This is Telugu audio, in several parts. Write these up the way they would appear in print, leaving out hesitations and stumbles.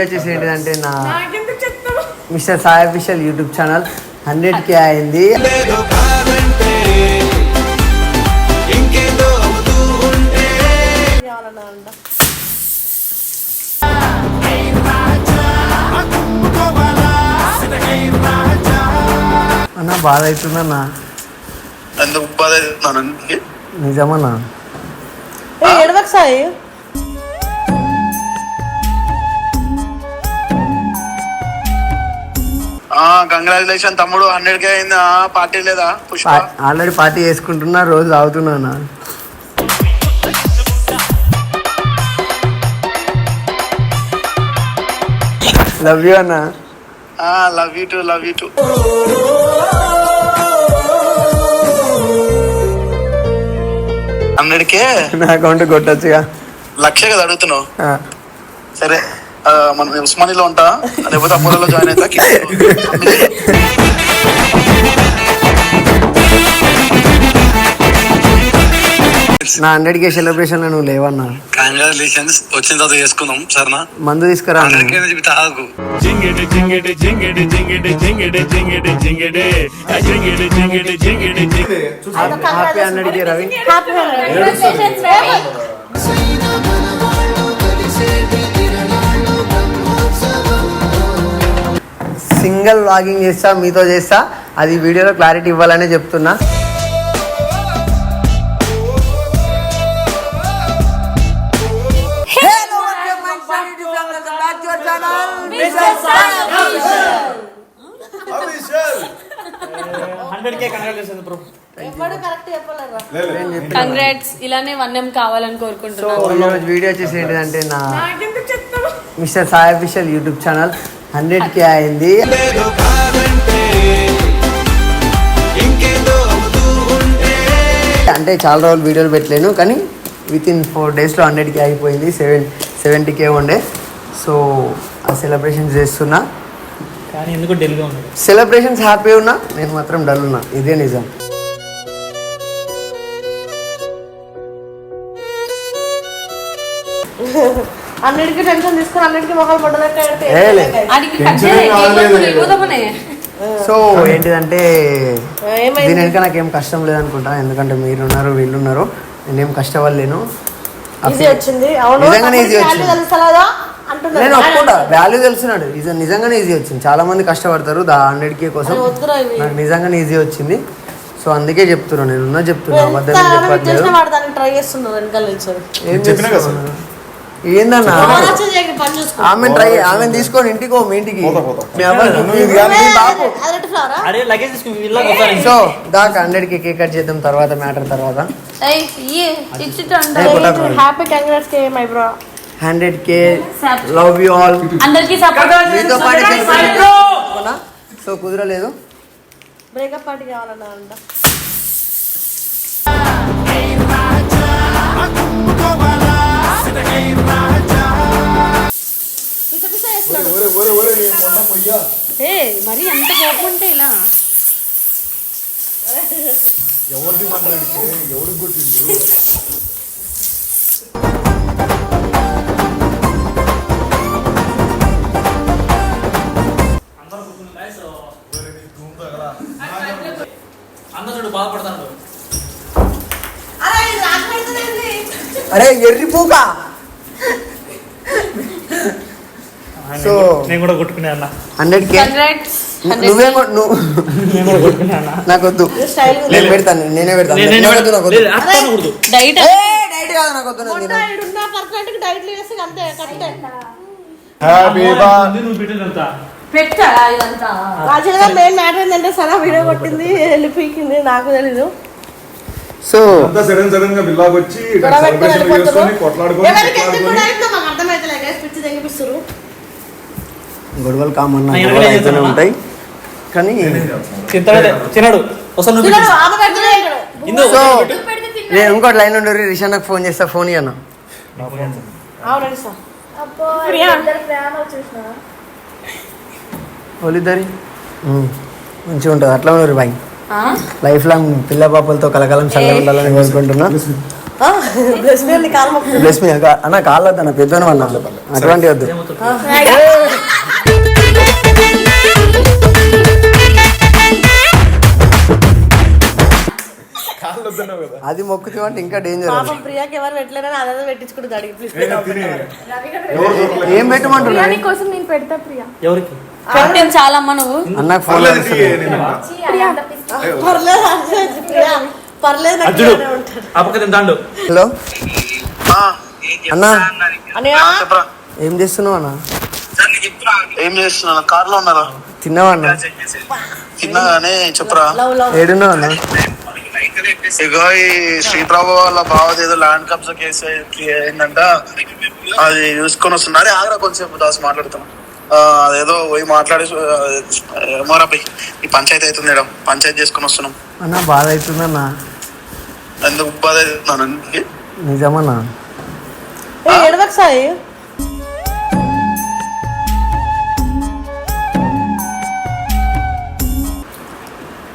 వచ్చేసి ఏంటిదంటే నా mister Sai official YouTube channel 100K అయింది. అన్న బాధ అవుతుందన్నా. నిజమన్నా సాయి కంగ్రాచులేషన్ తమ్ముడు 100K అయిందా? పార్టీ లేదా? పుష్ప ఆల్రెడీ పార్టీ చేసుకుంటున్నా, రోజు తాగుతున్నా. లవ్ యూ అన్న. Love you to love you to. $100K నా అకౌంట్ కొట్టచ్చుగా. 1,00,000 కదా అడుగుతున్నావు? సరే మనం ఉస్మానిలో ఉంటా, లేకపోతే అపోలో జాయిన్ అవుతా. నా 100K సెలబ్రేషన్ నువ్వు లేవన్నా. కంగ్రాచులేషన్స్. వచ్చిన తర్వాత చేసుకుందాం సరేనా? మందు తీసుకురా. Happy 100K Ravi. Single vlogging చేస్తా, మీతో చేస్తా. అది వీడియోలో క్లారిటీ ఇవ్వాలనే చెప్తున్నా. కంగ్రాట్స్. ఇలానే 1M కావాలని కోరుకుంటున్నాను. వీడియో వచ్చేసి ఏంటిదంటే నా mister Sai official YouTube channel 100K అయింది. అంటే చాలా రోజులు వీడియోలు పెట్టలేను, కానీ వితిన్ 4 డేస్లో 100K అయిపోయింది. 70K ఉండే. సో ఆ సెలబ్రేషన్స్ చేస్తున్నా. కానీ ఎందుకు డల్గా ఉన్నాడు? సెలబ్రేషన్స్ హ్యాపీ ఉన్నా, నేను మాత్రం డల్ ఉన్నా. ఇదే నిజం. అన్నిటికీ టెన్షన్ తీసుకుని అన్నిటికీ మొహాలు పడ్డదట్టే. సో ఏంటిదంటే దీని వెనుక నాకేం కష్టం లేదనుకుంటా, ఎందుకంటే మీరున్నారు, వీళ్ళున్నారు. నేనేం కష్టపడలేను. నిజంగానే ఈజీ వచ్చింది. నేను ఒప్పుకుంటా, వాల్యూ తెలుసున్నాడు. నిజంగానే ఈజీ వచ్చింది. చాలా మంది కష్టపడతారు 100K కోసం. నాకు నిజంగానే ఈజీ వచ్చింది. సో అందుకే చెప్తున్నాను, నేను చెప్తున్నా. ఏందన్నా ఆమె తీసుకొని ఇంటికి మీ ఇంటికి. సో దాకా 100K కేక్ కట్ చేద్దాం తర్వాత, మ్యాటర్ తర్వాత. 100K love you all. మీతో పాటు సో కుదరలేదు. బ్రేకప్ పార్టీ కావాలన్నా. మరి అంత కోపం ఉంటే ఇలా ఎవరిది మాట్లాడితే ఎవరికి కొట్టిండు? అందరూ బాధపడతాడు. అరే ఎర్రి పూకా. సో నేను కూడా కొట్టుకునే అన్న 100K. నువ్వే నాకొద్దు, నేను పెడతాను. నేనే పెడతాను. వీడియో కొట్టింది, వెళ్ళిపోయింది, నాకు తెలీదు. సో సడన్ గా బిల్లాకి వచ్చి గొడవలు కామన్ ఉంటాయి, కానీ తినడు. సో నేను ఇంకోటి లైన్ ఉండి రిషాన్నకు ఫోన్ చేస్తా. ఫోన్ ఇయ్యను. వాళ్ళిద్దరి మంచిగా ఉంటుంది. అట్లా ఉన్నారు బాయ్. లైఫ్ లాంగ్ పిల్ల పాపలతో కలకాలం చల్లగా ఉండాలని కోరుకుంటున్నా. బ్లెస్ మీ అని కాలు మొక్కు. బ్లెస్ మీ అన్న కాళ్ళు వద్దన్న పెద్దోని వాళ్ళ అటువంటి వద్దు. అది మొక్కుతూ అంటే ఇంకా డేంజర్. పాపం ప్రియాకి ఎవరు పెట్టలేరని అదే పెట్టించుకుంటుంది అడిగి ప్లీజ్ ఏం పెట్టమంటున్నా కోసం నేను పెడతా ప్రియా. ఎవరికి పెట్టాను చాలా అమ్మ నువ్వు. అన్నకు ఫోన్ పర్లేదు ప్రియా పర్లేదు నాకు అర్జుడు ఇలానే ఉంటాడు. అప్పక తింటాడు. హలో అన్న అన్నయ్య చెప్పరా ఏం చేస్తున్నావు అన్న? ఏం చేస్తున్నా? కార్లో ఉన్నారా? తిన్నావా అన్న? తిన్నాగానే చెప్పరా. లవ్ లవ్ ఏడున్నావు అన్న? ఇక ఈ శ్రీప్రభు వాళ్ళ బావది ఏదో ల్యాండ్ కబ్జా కేసు ఏంటంట, అది చూసుకొని వస్తున్నారు. ఆగ్రా కొంచెంసేపు దాసి మాట్లాడుతున్నా. అదేదో పోయి మాట్లాడి ఏమోరా పోయి ఈ పంచాయతీ అవుతుంది మేడం, పంచాయతీ చేసుకొని వస్తున్నాం. అన్న బాధ అవుతుందన్న. ఎందుకు బాధ అవుతున్నాను? నిజమన్నా? ఏడవకు సాయి.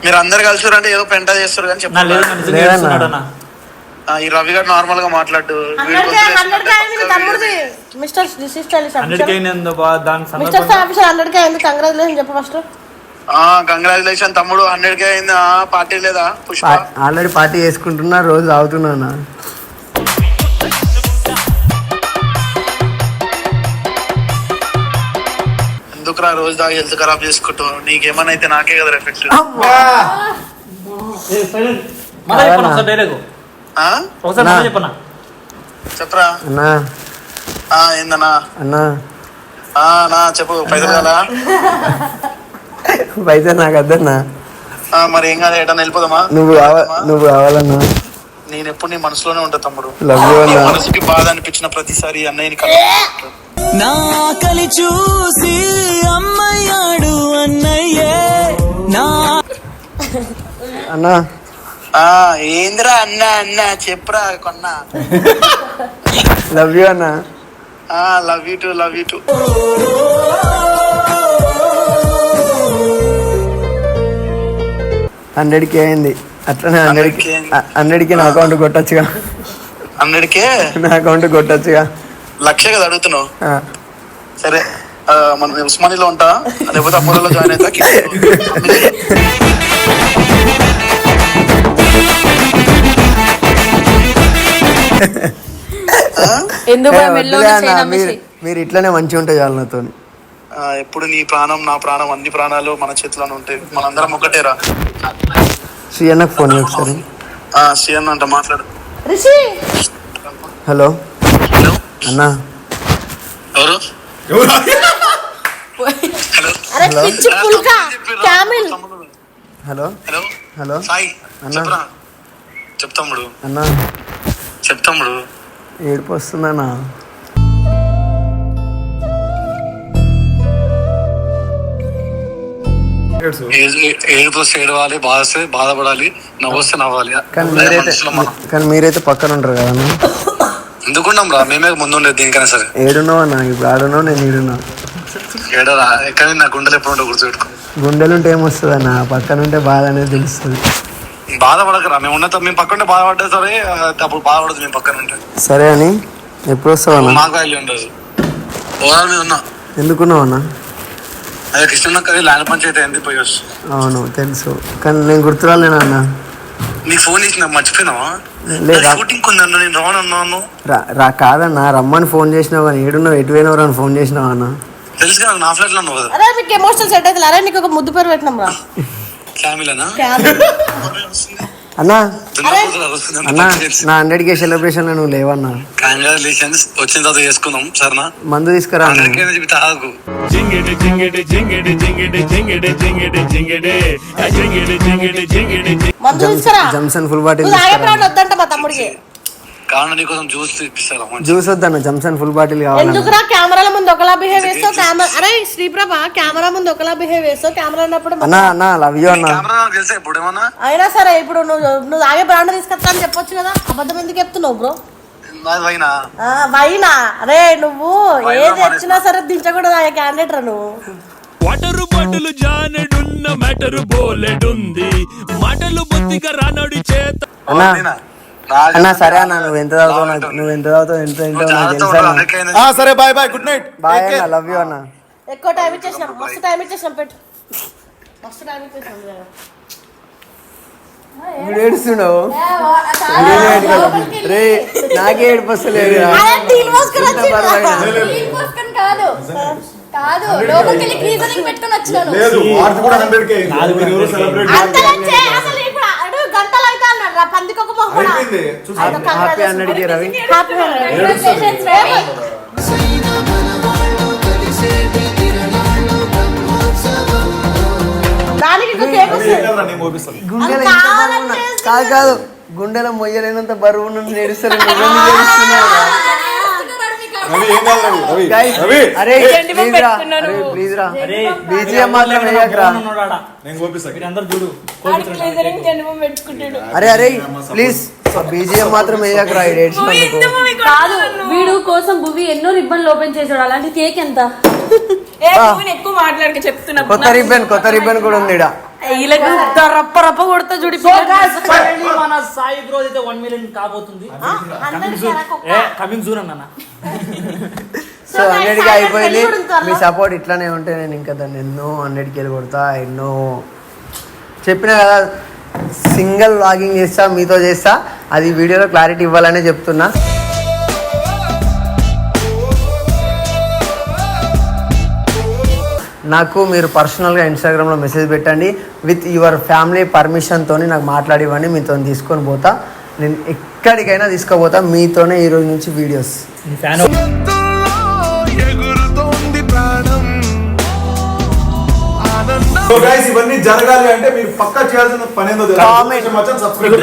మీరు అందరు కలిసి రండి, ఏదో పెంట చేస్తారు కానీ నా లేదు నా నిజంగా చేస్తున్నాడు అన్న. ఈ రవి గారు నార్మల్ గా మాట్లాడు. 100K అయింది నీ తమ్ముడిది. మిస్టర్ స్టైలిష్ 100K అయింది దాని మిస్టర్ ఆఫీసర్ 100K అయింది. కంగ్రాచులేషన్ చెప్పు ఫస్ట్. కంగ్రాచులేషన్ తమ్ముడు, 100K అయింది. పార్టీ లేదా పుష్ప? ఆల్రెడీ పార్టీ చేసుకుంటున్నా, రోజు తాగుతున్నా. ఎందుకురా రోజు దాకా హెల్త్ ఖరాబ్ చేసుకుంటూ? నీకేమన్నా అయితే నాకే కదా ఎఫెక్ట్. చెప్పనా చెప్పరా అన్నా ఏందన్నా? అన్నా నా చెప్పు. పైసలు కదా? పైసా నాకు వద్దన్నా. మరి ఏం కాదు, ఎటన్నా వెళ్ళిపోదామా? నువ్వు కావాలన్నా. నేను ఎప్పుడు నీ మనసులోనే ఉంటా తమ్ముడు. లవ్ యూ అన్నా. మనసుకి బాధ అనిపించిన ప్రతిసారి అన్నయ్యని కలుపుకుంటా. నాకలి చూసి అమ్మయ్యాడు అన్నయ్యే నా అన్నా ఏందిరా అన్న అన్న చెప్పురా కొన్నా. లవ్ యూ అన్నా. Love you to love you to. హండ్రెడ్కి అయింది. అట్లనే 100కి నా అకౌంట్ కొట్టచ్చుగా. 100K నా అకౌంట్ కొట్టచ్చుగా. 1,00,000 కదా అడుగుతున్నావు? సరే మనం ఉస్మానిలో ఉంటా, లేకపోతే అపోలో జాయిన్ అవుతా. మీరు ఇట్లనే మంచిగా ఉంటాయి చాలు నాతో. ఎప్పుడు నీ ప్రాణం నా ప్రాణం, అన్ని ప్రాణాలు మన చేతిలోనే ఉంటాయి. మనందరం ఒకటేరా. శ్రీ అన్నకు ఫోన్ ఒకసారి. శ్రీ అన్న అంట, మాట్లాడు. రిషి హలో అన్నా. ఎవరు? అరే పిచ్చి పుల్క క్యామిల్. హలో హలో హలో సాయి అన్నా. చెప్పరా. చెప్తాముడు అన్నా చెప్తాముడు. ఏడుపు వస్తుందన్నా. ఏడుపు వస్తే ఏడవాలి, బాధ వస్తే బాధపడాలి, నవ్వు వస్తే నవ్వాలి. కానీ మీరైతే పక్కన ఉంటారు కదా అన్న. ఎందుకున్నాం రా, మేమే ముందు ఉండేది దీనికైనా సరే. ఏడున్నావు అన్న, ఇప్పుడు ఆడున్నావు, నేను ఈడున్నా. ఏడరా ఎక్కడ నా గుండెలు ఎప్పుడు ఉంటే గుర్తుపెట్టుకో. గుండెలు ఉంటే ఏమొస్తుంది అన్న, పక్కన ఉంటే బాధ అనేది తెలుస్తుంది. బాధపడకరా, మేము ఉన్న మేము పక్కన ఉంటే బాధపడ్డా సరే, అప్పుడు బాధపడదు మేము పక్కన ఉంటే. సరే అని ఎప్పుడు వస్తావు అన్న? మాకు వాల్యూ ఉండదు. ఓవరాల్ మీద ఉన్నా. ఎందుకున్నావు అన్న? అదే కృష్ణ ల్యాండ్ పంచాయతీ అయింది, పోయి వస్తు. అవును తెలుసు, కానీ నేను గుర్తురాలేనా అన్న? నీ ఫోన్ చేసిన మర్చిపోయినావా? షూటింగ్ ఉందన్న, నేను రాను. కాదన్నా, రమ్మని ఫోన్ చేసినావు కానీ ఏడున్నావు, ఎటు పోయినావు అని ఫోన్ చేసినావు అన్న. తెలుసు కదా, నా ఫ్లాట్ లో ఉన్నావు కదా. అరే మీకు ఎమోషనల్ సెట్ అయితే అరే నీకు ఒక ముద్దు పేరు పెట్టినాం రా. ఫ్యామిలీనా అన్నా? అన్నా నా 100K సెలబ్రేషన్ లో నువ్వు లేవన్నా. కంగ్రాచులేషన్స్. వచ్చిన తర్వాత చేసుకుందాం సరేనా? మందు తీసుకురా. తాగు. మందు తీసుకురా. జంసన్ ఫుల్ బాటిల్ వద్దంట మా తమ్ముడికి. కావాలంటే నీకోసం జ్యూస్ తెప్పిస్తాను. జ్యూస్ వద్దన్న, జంసన్ ఫుల్ బాటిల్ కావాలి. ఎందుకురా కెమెరాల ముందు ఒకలా బిహేవ్ చేస్తావు? అరే శ్రీప్రభ కెమెరా ముందు ఒకలా బిహేవ్ చేస్తావు, కెమెరా ఉన్నప్పుడు అన్నా అన్నా లవ్ యూ అన్న. తెలుసా ఇప్పుడు ఏమన్నా? అయినా సరే ఇప్పుడు నువ్వు ఆగే బ్రాండ్ తీసుకొస్తా అని చెప్పొచ్చు కదా, అబద్ధం ఎందుకు చెప్తున్నావు బ్రో? వైనా? అరే నువ్వు ఏది వచ్చినా సరే దించకూడదు ఆ క్యాండిడేట్ రా నువ్వు. వాటరు బాటలు జానెడున్న మ్యాటరు బోలెడుంది మాటలు బుద్ధిగా రానడి చేత. అన్నా అన్న సరే అన్న నువ్వు ఎంత చదువుతావు నువ్వు ఎంత చదువుతావు ఎంత తింటావు నాకు తెలుసా అన్న. సరే bye bye good night bye అన్న లవ్ యూ అన్న. ఎక్కువ టైం ఇచ్చేసినాం, మస్తు టైం ఇచ్చేసినాం, పెట్టు మస్తు టైం ఇచ్చేసినాం. ఇప్పుడు ఏడుస్తున్నావు రే, నాకే ఏడుపు వస్తలేదు. కాదు లోపలికి వెళ్ళి గ్రీజరింగ్ పెట్టుకొని వచ్చినాను. లేదు వార్త కూడా 100K సెలబ్రేట్ గంటలు అయితే అన్నాడు రా పందికొక అయిపోయింది హ్యాపీ 100K రవి. గుండెల కాదు కాదు గుండెల మొయ్యలేనంత బరువు నన్ను నేడుస్తారు. అరే ప్లీజ్ రా బీజిఎం మాత్రం వేయకరా. అరే అరే ప్లీజ్ బీజిఎం మాత్రం వేయకరా. కాదు వీడు కోసం భువి ఎన్నో రిబ్బన్లు ఓపెన్ చేసాడు, అలాంటి కేక్ ఎంత? ఎక్కువ మాట్లాడక చెప్తున్నా. కొత్త రిబ్బన్ కూడా ఉంది ఈడ. రప్ప రప్ప కొడతా చూడి. మన సాయి గ్రోత్ అయితే 1 million కాబోతుంది. కమింగ్ జూన్ అన్న. సో 100K అయిపోయింది. మీ సపోర్ట్ ఇట్లానే ఉంటే నేను ఇంకా దాన్ని ఎన్నో 100K కొడతా. ఎన్నో చెప్పినా కదా సింగిల్ వ్లాగింగ్ చేస్తా, మీతో చేస్తా. అది వీడియోలో క్లారిటీ ఇవ్వాలనే చెప్తున్నా. నాకు మీరు పర్సనల్గా ఇన్స్టాగ్రామ్లో మెసేజ్ పెట్టండి. విత్ యువర్ ఫ్యామిలీ పర్మిషన్తో నాకు మాట్లాడివ్వండి. మీతో తీసుకొని పోతా. నేను ఎక్కడికైనా తీసుకుపోతా. మీతోనే ఈరోజు నుంచి వీడియోస్. సో గైస్ ఇవన్నీ జరగాలి అంటే మీరు పక్కా చేయాల్సిన పని ఏందో సబ్స్క్రైబ్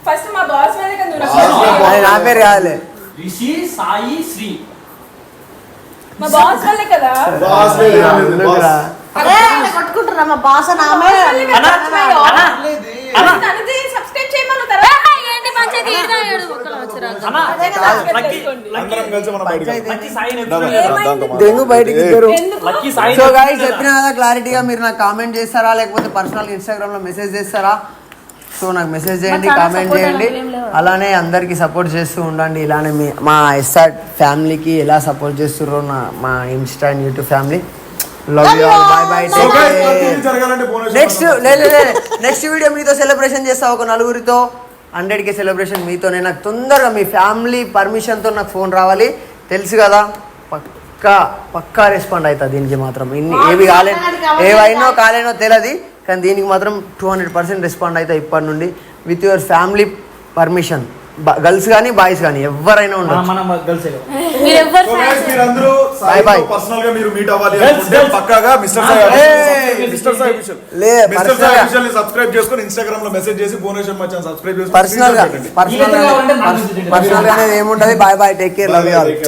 ఫస్ట్ మా బాస్ మీద నా పేరు కావాలి. రిషి సాయి శ్రీ మా బాస్ వల్లే కదా. కొట్టుకుంటున్నా మా బాస్ నామే. సబ్స్క్రైబ్ చేయమని దెంగు బయటికి ఇద్దరు. సో గైస్ చెప్పిన కదా క్లారిటీగా మీరు నాకు కామెంట్ చేస్తారా లేకపోతే పర్సనల్ ఇన్స్టాగ్రామ్ లో మెసేజ్ చేస్తారా? సో నాకు మెసేజ్ చేయండి, కామెంట్ చేయండి. అలానే అందరికి సపోర్ట్ చేస్తూ ఉండండి. ఇలానే మా ఎస్ఆర్ ఫ్యామిలీకి ఎలా సపోర్ట్ చేస్తుర్రో మా Insta and YouTube family. Love you all. By by. Next video మీతో సెలబ్రేషన్ చేస్తా. ఒక నలుగురితో 100K సెలబ్రేషన్ మీతోనే. నాకు తొందరగా మీ ఫ్యామిలీ పర్మిషన్తో నాకు ఫోన్ రావాలి. తెలుసు కదా పక్కా రెస్పాండ్ అవుతా. దీనికి మాత్రం ఏవి కాలేదు, ఏవైనా కాలేనో తెలియదు, కానీ దీనికి మాత్రం 200% రెస్పాండ్ అవుతా ఇప్పటి నుండి. With your family permission. Girls కానీ బాయ్స్ కానీ ఎవరైనా ఉండదు. పర్సనల్ గా మీరు మీట్ అవ్వాలి పక్కాగా మిస్టర్ సాయి సబ్స్క్రైబ్ చేసుకొని ఇన్స్టాగ్రామ్ లో మెసేజ్ చేసి భువనేశ్వర్ మచాన్ సబ్స్క్రైబ్ చేసుకొని పర్సనల్ గా అనేది ఏముంటది. Bye bye, take care, love you all.